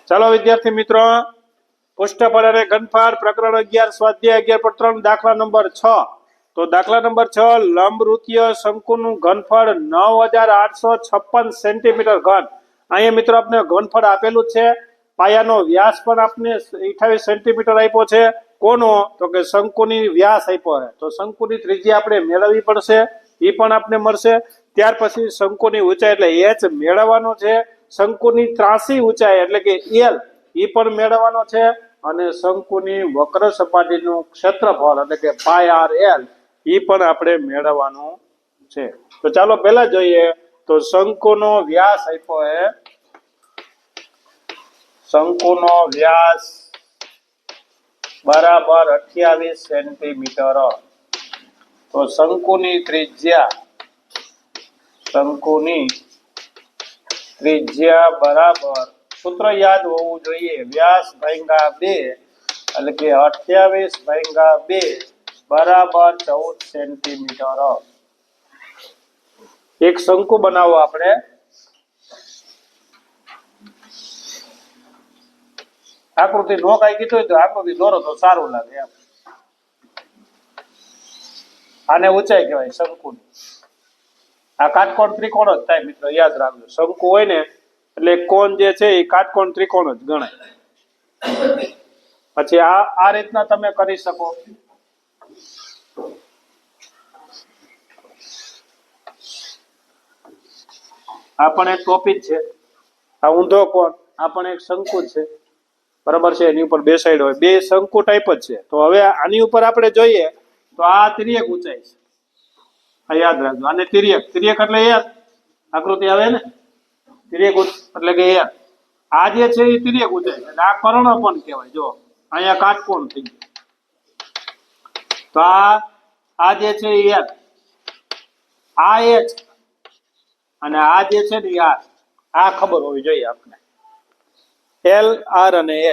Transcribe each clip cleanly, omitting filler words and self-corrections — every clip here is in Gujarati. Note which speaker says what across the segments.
Speaker 1: ચાલો વિદ્યાર્થી મિત્રો, પુષ્ઠફળ અને ઘનફળ પ્રકરણ 11 સ્વાધ્યાય 11.3 દાખલા નંબર 6. તો દાખલા નંબર 6, લંબવૃત્તીય શંકુનું ઘનફળ 9856 સેન્ટીમીટર ઘન. અહીંયા મિત્રો આપણે ઘનફળ આપેલું છે. પાયાનો વ્યાસ પણ આપણે 28 સેન્ટીમીટર આપ્યો છે. કોનો? તો કે શંકુની વ્યાસ આપ્યો છે. તો શંકુની ત્રિજ્યા આપણે મેળવવી પડશે, એ પણ આપણે મળશે. ત્યાર પછી શંકુની ઊંચાઈ એટલે h મેળવવાનો છે. શંકુની ત્રાસી ઊંચાઈ એટલે કે l એ પણ મેળવવાનો છે. અને શંકુની વક્ર સપાટીનું ક્ષેત્રફળ એટલે કે પાય r l એ પણ આપણે મેળવવાનું છે. તો ચાલો પહેલા જોઈએ. તો શંકુનો વ્યાસ આપ્યો છે. શંકુનો વ્યાસ બરાબર 28 સેન્ટીમીટર. તો શંકુની ત્રિજ્યા બરાબર, સૂત્ર યાદ હોવું જોઈએ, વ્યાસ ભાગ્યા 2 એટલે કે 28 ભાગ્યા 2 બરાબર 14 સેન્ટીમીટર. એક શંકુ બનાવો આપણે. આકૃતિ નો કઈ કીધું હોય તો આકૃતિ દોરો તો સારું લાગે એમ. આને ઊંચાઈ કહેવાય શંકુની. આ કાટકોણ ત્રિકોણ જ થાય મિત્રો, યાદ રાખજો. શંકુ હોય ને એટલે કોણ જે છે એ કાટકોણ ત્રિકોણ જ ગણાય. પછી આ રીતના તમે કરી શકો. આ પણ એક ટોપિક છે. આ ઊંધો કોણ, આ પણ એક શંકુ છે, બરાબર છે. એની ઉપર બે સાઈડ હોય, બે શંકુ ટાઈપ જ છે. તો હવે આની ઉપર આપણે જોઈએ તો આ તિર્યક ઊંચાઈ છે. આ યાદ રાખજો. આને તિર્યક એટલે યાર આકૃતિ આવે ને, તિર્યક એટલે કે યાર આ જે છે એ તિર્યક ઊંચાઈ છે. આ કર્ણ પણ કહેવાય. જો અહીંયા કાટકોણ થઈ ગયું. તો આ જે છે એ યાર આ h અને આ જે છે ને યાર આ ખબર હોવી જોઈએ આપણે. l r અને h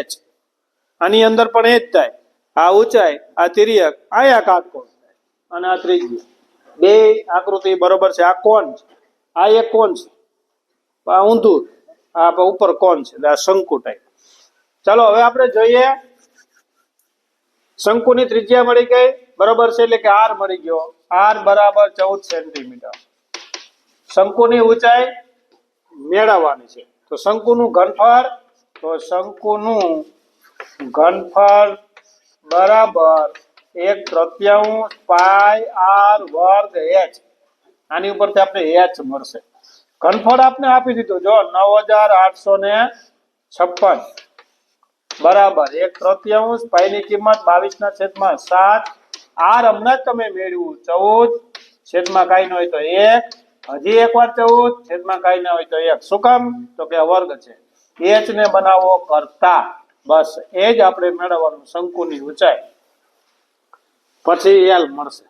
Speaker 1: આની અંદર પણ એ જ થાય. આ ઊંચાઈ, આ તિર્યક, આયા કાટકોણ થાય અને આ ત્રિજ્યા. બે આકૃતિ બરોબર છે. આ કોણ છે, આ એક કોણ છે, આ ઊંધું, આ ઉપર કોણ છે, એટલે આ શંકુ ટાઈપ. ચાલો હવે આપણે જોઈએ. શંકુની ત્રિજ્યા મળી ગઈ, બરોબર છે, એટલે કે r મળી ગયો. r બરાબર 14 સેન્ટીમીટર. શંકુની ઊંચાઈ મેળવવાની છે. તો શંકુનું ઘનફળ, તો શંકુનું ઘનફળ બરાબર 1/3 પાય r વર્ગ h. આની ઉપરથી આપણે h મળશે. ઘનફળ આપણે આપી દીધું, જો 9856 બરાબર 1/3 પાય ની કિંમત 22/7. r હમણાં જ તમે મેળવ્યું 14 કાંઈ ન હોય તો 1. હજી એકવાર 14 કાંઈ ના હોય તો 1. શું કામ? તો કે વર્ગ છે. h ને બનાવો કરતા, બસ એ જ આપણે મેળવવાનું શંકુની ઊંચાઈ. પછી l મળશે.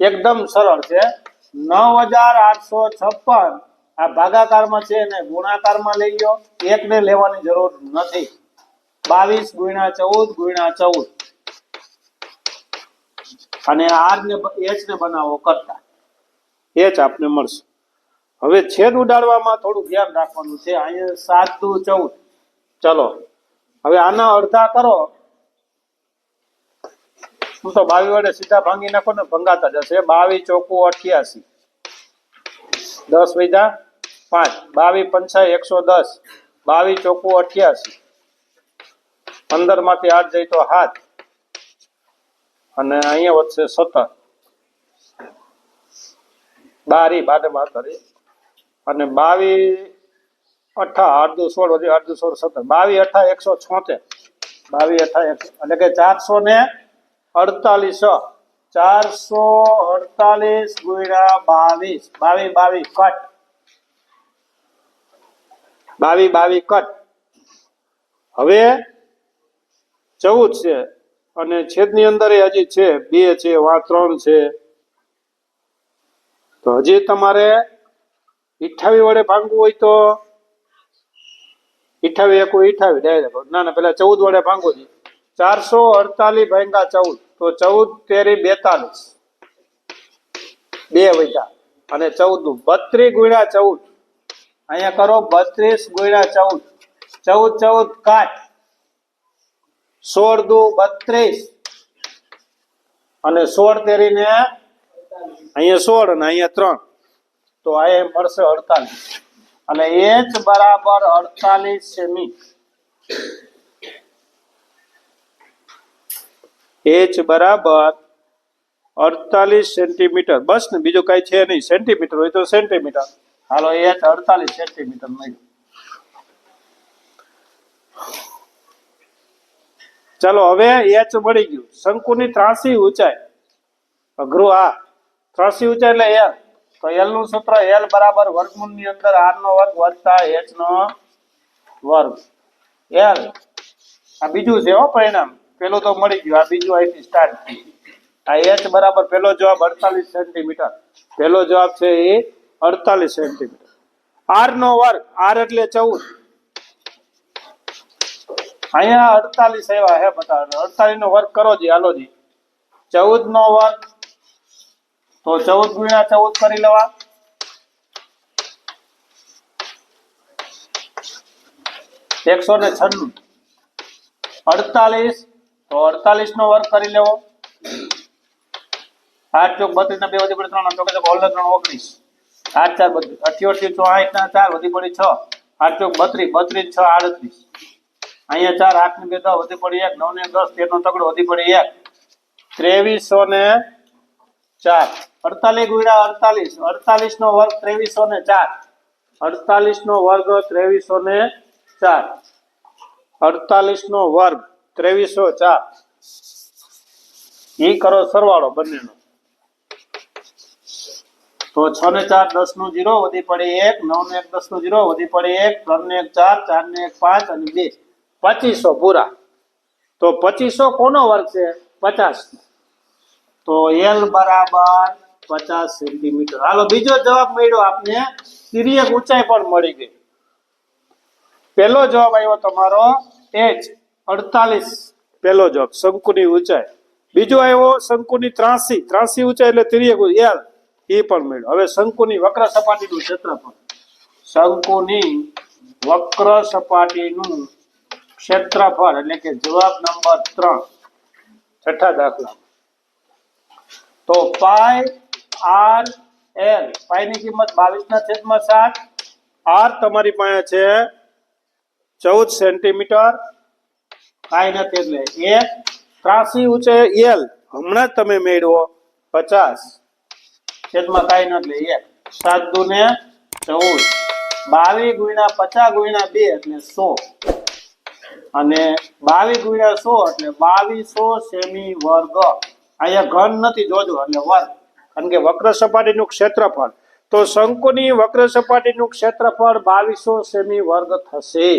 Speaker 1: એકદમ સરળ છે. 9856 આ ભાગાકારમાં છે ને ગુણાકારમાં લઈ લો. એક ને લેવાની જરૂર નથી. 22 × 14 × 14 અને r ને h ને બનાવો કરતા, h આપને મળશે. હવે છેદ ઉડાડવામાં થોડું ધ્યાન રાખવાનું છે. અહીંયા 7 દુ 14. ચલો હવે આના અડધા કરો. હું તો 22 વડે સીધા ભાંગી નાખો ને, ભંગાતા જશે. 22 ચોકુ 88, 10 વૈધા 5, 22 પંચા 110, 22 ચોકુ 88, 15 માંથી 8 જાય તો 7 અને અહીંયા વધશે 17. 12 બાદ કરી અને 22 8 8 16 વધી 8 16 17, 22 8 176, 22 8 એટલે કે 448. 448 ગુણ્યા 22, 22 કટ, 22 કટ. હવે 14 છે અને છેદની અંદર હજી છે 2 છે, વા 3 છે. તો હજી તમારે 28 વડે ભાંગવું હોય તો 28 1 28 ડાયરેક્ટ. ના પેલા 14 વડે ભાંગવું છે. 448 ભાગ્યા 14, તો 14 તેરી 42, 2 વધ્યા અને 14 32 ગુણ્યા 14. અહીંયા કરો 32 ગુણ્યા 14, 14 14 કાટ, 16 દુ 32 અને 16 તેરીને અહીંયા 16 અને અહીંયા 3, તો આ એમ મળશે 48 અને h બરાબર 48 સેમી. h બરાબર 48 સેન્ટીમીટર. બસ ને, બીજું કઈ છે નહીં. સેન્ટીમીટર હોય તો સેન્ટીમીટર. હાલો, h 48 સેન્ટીમીટર મળ્યું. ચાલો, હવે h મળી ગયું. શંકુની ત્રાસી ઊંચાઈ, અઘરું. આ ત્રાસી ઊંચાઈ એટલે l. તો l નું સૂત્ર l બરાબર વર્ગમૂળ ની અંદર r નો વર્ગ વત્તા h નો વર્ગ. l આ બીજું છે હો પરિણામ. પેલું તો મળી ગયું, આ બીજું અહીંથી સ્ટાર્ટ થયું. આ h બરાબર પેલો જવાબ 48 સેન્ટીમીટર. પેલો જવાબ છે એ 48 સેન્ટીમીટર. r નો વર્ગ, r એટલે 14. અહીંયા 48 આવ્યા હે બધા. 48 નો વર્ગ કરો જી. હાલો જી, 14 નો વર્ગ તો 14 ગુણ્યા 14 કરી લેવા. 196. 48 તો 48 નો વર્ગ કરી લેવો. 8 ચોક 32 ના 2 વધી પડી 3, તો કે હોલ 3 19. 8 4 32, 88 તો 8 ના 4 વધી પડી 6. 8 ચોક 32, 32 6 38. અહીંયા 4 8 ને 2 10 વધી પડી 1, 9 ને 10 13 નો તગડો વધી પડી 1. 2304. 48 ગુણ્યા 48, 48 નો વર્ગ 2304. 48 નો વર્ગ 2304. 48 નો વર્ગ 2304. ઈ કરો સરવાળો બંનેનો. તો 6 ને 4 10 નો 0 વધી પડી 1, 9 ને 1 10 નો 0 વધી પડી 1, 3 ને 1 4, 4 ને 1 5 અને 2 2500 પૂરા. તો 2500 કોનો વર્ગ છે? 50. તો l બરાબર 50 સેન્ટીમીટર. હાલો, બીજો જવાબ મળ્યો આપને. તિર્યક ઊંચાઈ પણ મળી ગઈ. પહેલો જવાબ આવ્યો તમારો h 48, પહેલો જવાબ શંકુની ઊંચાઈ. બીજો આવ્યો શંકુની ત્રાસી. ત્રાસી ઊંચાઈ એટલે તિર્યક l, એ પણ મળ્યો. હવે શંકુની વક્ર સપાટીનું ક્ષેત્રફળ. શંકુની વક્ર સપાટીનું ક્ષેત્રફળ એટલે કે જવાબ નંબર 3, છઠ્ઠા દાખલા. તો પાઈ r l, પાઈ ની કિંમત 22/7. r તમારી પાસે છે 14 સેન્ટીમીટર. કાંઈ નથી એટલે 1. ત્રાસી ઊંચાઈ l હમણાં જ તમે મેળવો 50 છેદમાં કાંઈ નથી એટલે 1. 7 દુ ને 14. 22 ગુણ્યા 50 ગુણ્યા 2 એટલે 100 અને 22 ગુણ્યા 100 એટલે 2200 સેમી વર્ગ. અહીંયા ઘન નથી, જોજો, એટલે વર્ગ, કારણ કે વક્ર સપાટીનું ક્ષેત્રફળ. તો શંકુની વક્ર સપાટીનું ક્ષેત્રફળ 2200 સેમી વર્ગ થશે.